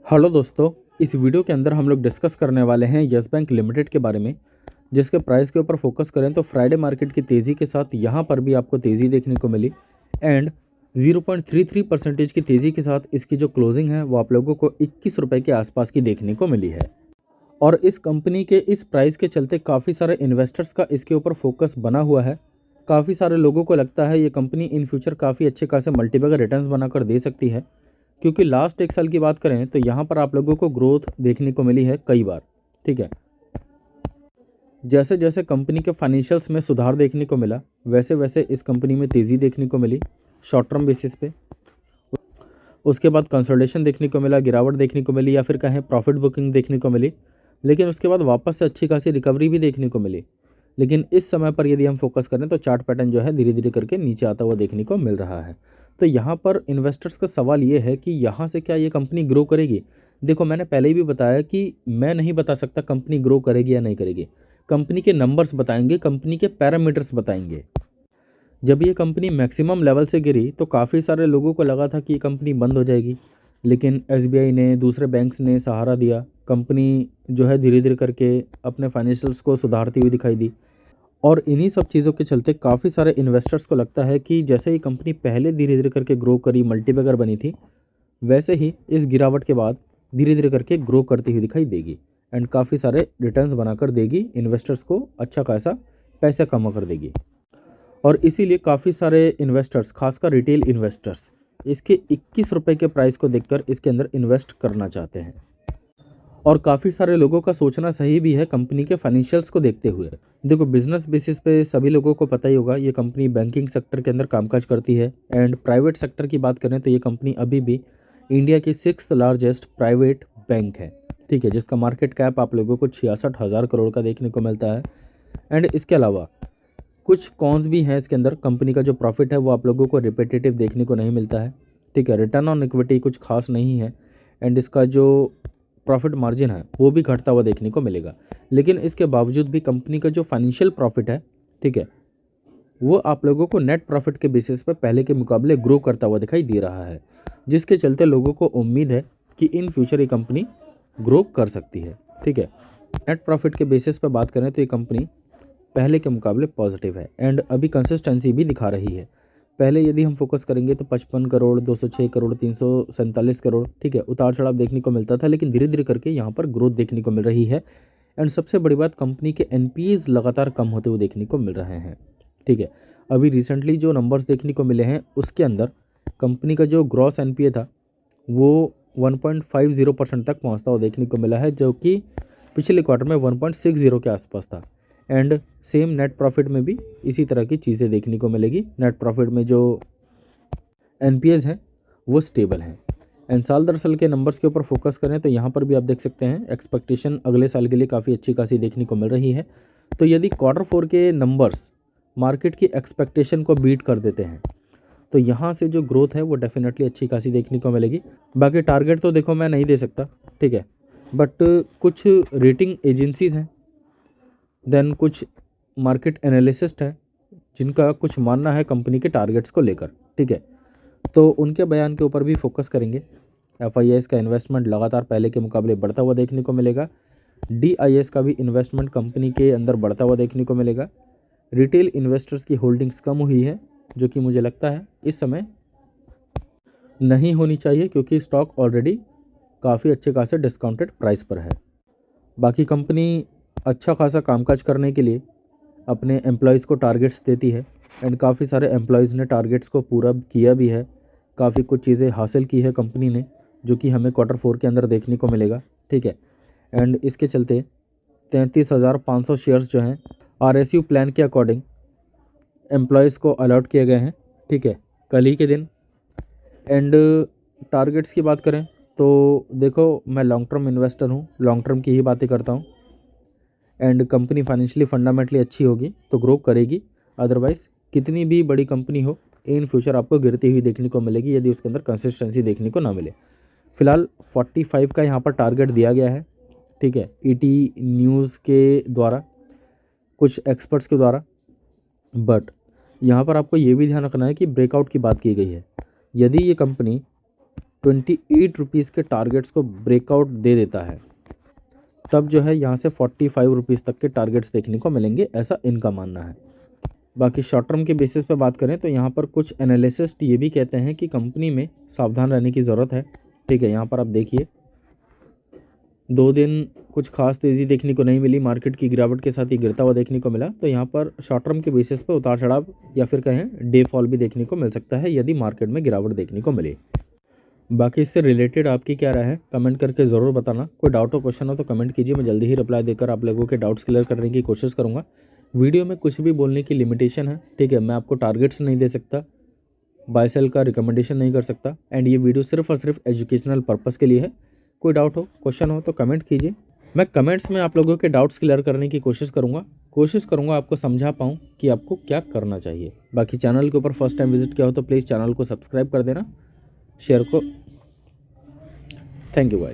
Hello दोस्तों, इस video के अंदर हम लोग डिस्कस करने वाले हैं यस बैंक लिमिटेड के बारे में, जिसके प्राइस के ऊपर फोकस करें तो फ्राइडे मार्केट की तेज़ी के साथ यहाँ पर भी आपको तेज़ी देखने को मिली एंड 0.33% की तेज़ी के साथ इसकी जो क्लोजिंग है वो आप लोगों को 21 रुपये के आसपास की देखने को मिली है। और इस कंपनी के इस प्राइस के चलते काफ़ी सारे इन्वेस्टर्स का इसके ऊपर फोकस बना हुआ है। काफ़ी सारे लोगों को लगता है ये कंपनी इन फ्यूचर काफ़ी अच्छे खासे मल्टीबैगर रिटर्न्स बनाकर दे सकती है, क्योंकि लास्ट एक साल की बात करें तो यहाँ पर आप लोगों को ग्रोथ देखने को मिली है कई बार। ठीक है, जैसे जैसे कंपनी के फाइनेंशियल्स में सुधार देखने को मिला वैसे वैसे इस कंपनी में तेज़ी देखने को मिली शॉर्ट टर्म बेसिस पे। उसके बाद कंसोलिडेशन देखने को मिला, गिरावट देखने को मिली या फिर कहें प्रॉफिट बुकिंग देखने को मिली, लेकिन उसके बाद वापस से अच्छी खासी रिकवरी भी देखने को मिली। लेकिन इस समय पर यदि हम फोकस करें तो चार्ट पैटर्न जो है धीरे धीरे करके नीचे आता हुआ देखने को मिल रहा है। तो यहाँ पर इन्वेस्टर्स का सवाल ये है कि यहाँ से क्या ये कंपनी ग्रो करेगी। देखो, मैंने पहले ही भी बताया कि मैं नहीं बता सकता कंपनी ग्रो करेगी या नहीं करेगी। कंपनी के नंबर्स बताएंगे, कंपनी के पैरामीटर्स बताएंगे। जब ये कंपनी मैक्सिमम लेवल से गिरी तो काफ़ी सारे लोगों को लगा था कि ये कंपनी बंद हो जाएगी, लेकिन एसबीआई ने, दूसरे बैंक्स ने सहारा दिया। कंपनी जो है धीरे धीरे करके अपने फाइनेंशियल्स को सुधारती हुई दिखाई दी। और इन्हीं सब चीज़ों के चलते काफ़ी सारे इन्वेस्टर्स को लगता है कि जैसे ही कंपनी पहले धीरे धीरे करके ग्रो करी, मल्टीबैगर बनी थी, वैसे ही इस गिरावट के बाद धीरे धीरे करके ग्रो करती हुई दिखाई देगी एंड काफ़ी सारे रिटर्न्स बनाकर देगी, इन्वेस्टर्स को अच्छा खासा पैसा कमा कर देगी। और इसीलिए काफ़ी सारे इन्वेस्टर्स, खासकर रिटेल इन्वेस्टर्स, इसके 21 रुपये के प्राइस को देखकर इसके अंदर इन्वेस्ट करना चाहते हैं। और काफ़ी सारे लोगों का सोचना सही भी है कंपनी के फाइनेंशियल्स को देखते हुए। देखो, बिजनेस बेसिस पे सभी लोगों को पता ही होगा ये कंपनी बैंकिंग सेक्टर के अंदर कामकाज करती है एंड प्राइवेट सेक्टर की बात करें तो ये कंपनी अभी भी इंडिया की 6th लार्जेस्ट प्राइवेट बैंक है। ठीक है, जिसका मार्केट कैप आप लोगों को 66,000 करोड़ का देखने को मिलता है। एंड इसके अलावा कुछ कॉन्स भी हैं इसके अंदर। कंपनी का जो प्रॉफिट है वो आप लोगों को रिपीटेटिव देखने को नहीं मिलता है। ठीक है, रिटर्न ऑन इक्विटी कुछ खास नहीं है एंड इसका जो प्रॉफिट मार्जिन है वो भी घटता हुआ देखने को मिलेगा। लेकिन इसके बावजूद भी कंपनी का जो फाइनेंशियल प्रॉफिट है, ठीक है, वो आप लोगों को नेट प्रॉफिट के बेसिस पर पहले के मुकाबले ग्रो करता हुआ दिखाई दे रहा है, जिसके चलते लोगों को उम्मीद है कि इन फ्यूचर ये कंपनी ग्रो कर सकती है। ठीक है, नेट प्रॉफिट के बेसिस पर बात करें तो ये कंपनी पहले के मुकाबले पॉजिटिव है एंड अभी कंसिस्टेंसी भी दिखा रही है। पहले यदि हम फोकस करेंगे तो 55 करोड़, 206 करोड़, 347 करोड़, ठीक है, उतार चढ़ाव देखने को मिलता था, लेकिन धीरे धीरे करके यहाँ पर ग्रोथ देखने को मिल रही है। एंड सबसे बड़ी बात, कंपनी के एनपीएस लगातार कम होते हुए देखने को मिल रहे हैं। ठीक है, अभी रिसेंटली जो नंबर्स देखने को मिले हैं उसके अंदर कंपनी का जो ग्रॉस एनपीए था वो 1.50% तक पहुँचता हुआ देखने को मिला है, जो कि पिछले क्वार्टर में 1.60 के आसपास था। एंड सेम नेट प्रॉफिट में भी इसी तरह की चीज़ें देखने को मिलेगी। नेट प्रॉफिट में जो एनपीएस हैं वो स्टेबल हैं। एंड साल दर साल के नंबर्स के ऊपर फोकस करें तो यहाँ पर भी आप देख सकते हैं एक्सपेक्टेशन अगले साल के लिए काफ़ी अच्छी खासी देखने को मिल रही है। तो यदि Q4 के नंबर्स मार्केट की एक्सपेक्टेशन को बीट कर देते हैं तो यहाँ से जो ग्रोथ है वो डेफिनेटली अच्छी खासी देखने को मिलेगी। बाकी टारगेट तो देखो मैं नहीं दे सकता, ठीक है, बट कुछ रेटिंग एजेंसीज हैं, देन कुछ मार्केट एनालिसिस्ट है जिनका कुछ मानना है कंपनी के टारगेट्स को लेकर। ठीक है, तो उनके बयान के ऊपर भी फोकस करेंगे। एफआईआईएस का इन्वेस्टमेंट लगातार पहले के मुकाबले बढ़ता हुआ देखने को मिलेगा। डीआईएस का भी इन्वेस्टमेंट कंपनी के अंदर बढ़ता हुआ देखने को मिलेगा। रिटेल इन्वेस्टर्स की होल्डिंग्स कम हुई है, जो कि मुझे लगता है इस समय नहीं होनी चाहिए, क्योंकि स्टॉक ऑलरेडी काफ़ी अच्छे खासे डिस्काउंटेड प्राइस पर है। बाकी कंपनी अच्छा खासा कामकाज करने के लिए अपने एम्प्लॉयज़ को टारगेट्स देती है एंड काफ़ी सारे एम्प्लॉयज़ ने टारगेट्स को पूरा किया भी है। काफ़ी कुछ चीज़ें हासिल की है कंपनी ने, जो कि हमें Q4 के अंदर देखने को मिलेगा। ठीक है, एंड इसके चलते 33,500 शेयर्स जो हैं आरएसयू प्लान के अकॉर्डिंग एम्प्लॉयज़ को अलॉट किए गए हैं। ठीक है, कल ही के दिन। एंड टारगेट्स की बात करें तो देखो, मैं लॉन्ग टर्म इन्वेस्टर हूँ, लॉन्ग टर्म की ही बातें करता हूँ। एंड कंपनी फाइनेंशियली फंडामेंटली अच्छी होगी तो ग्रो करेगी, अदरवाइज़ कितनी भी बड़ी कंपनी हो इन फ्यूचर आपको गिरती हुई देखने को मिलेगी यदि उसके अंदर कंसिस्टेंसी देखने को ना मिले। फिलहाल 45 का यहाँ पर टारगेट दिया गया है। ठीक है, ईटी न्यूज़ के द्वारा, कुछ एक्सपर्ट्स के द्वारा, बट यहाँ पर आपको ये भी ध्यान रखना है कि ब्रेकआउट की बात की गई है। यदि ये कंपनी ₹28 के टारगेट्स को ब्रेकआउट दे देता है, तब जो है यहाँ से ₹45 तक के टारगेट्स देखने को मिलेंगे, ऐसा इनका मानना है। बाकी शॉर्ट टर्म के बेसिस पे बात करें तो यहाँ पर कुछ एनालिसिस्ट ये भी कहते हैं कि कंपनी में सावधान रहने की ज़रूरत है। ठीक है, यहाँ पर आप देखिए 2 दिन कुछ खास तेज़ी देखने को नहीं मिली, मार्केट की गिरावट के साथ ही गिरता हुआ देखने को मिला। तो यहाँ पर शॉर्ट टर्म के बेसिस पे उतार चढ़ाव या फिर कहें डे फॉल भी देखने को मिल सकता है यदि मार्केट में गिरावट देखने को मिले। बाकी इससे रिलेटेड आपकी क्या राय है कमेंट करके ज़रूर बताना। कोई डाउट हो क्वेश्चन हो तो कमेंट कीजिए, मैं जल्दी ही रिप्लाई देकर आप लोगों के डाउट्स क्लियर करने की कोशिश करूँगा। वीडियो में कुछ भी बोलने की लिमिटेशन है, ठीक है, मैं आपको टारगेट्स नहीं दे सकता, बाय सेल का रिकमेंडेशन नहीं कर सकता, एंड ये वीडियो सिर्फ और सिर्फ एजुकेशनल पर्पस के लिए है। कोई डाउट हो क्वेश्चन हो तो कमेंट कीजिए, मैं कमेंट्स में आप लोगों के डाउट्स क्लियर करने की कोशिश करूँगा आपको समझा पाऊँ कि आपको क्या करना चाहिए। बाकी चैनल के ऊपर फर्स्ट टाइम विजिट किया हो तो प्लीज़ चैनल को सब्सक्राइब कर देना, शेयर को। Thank you guys.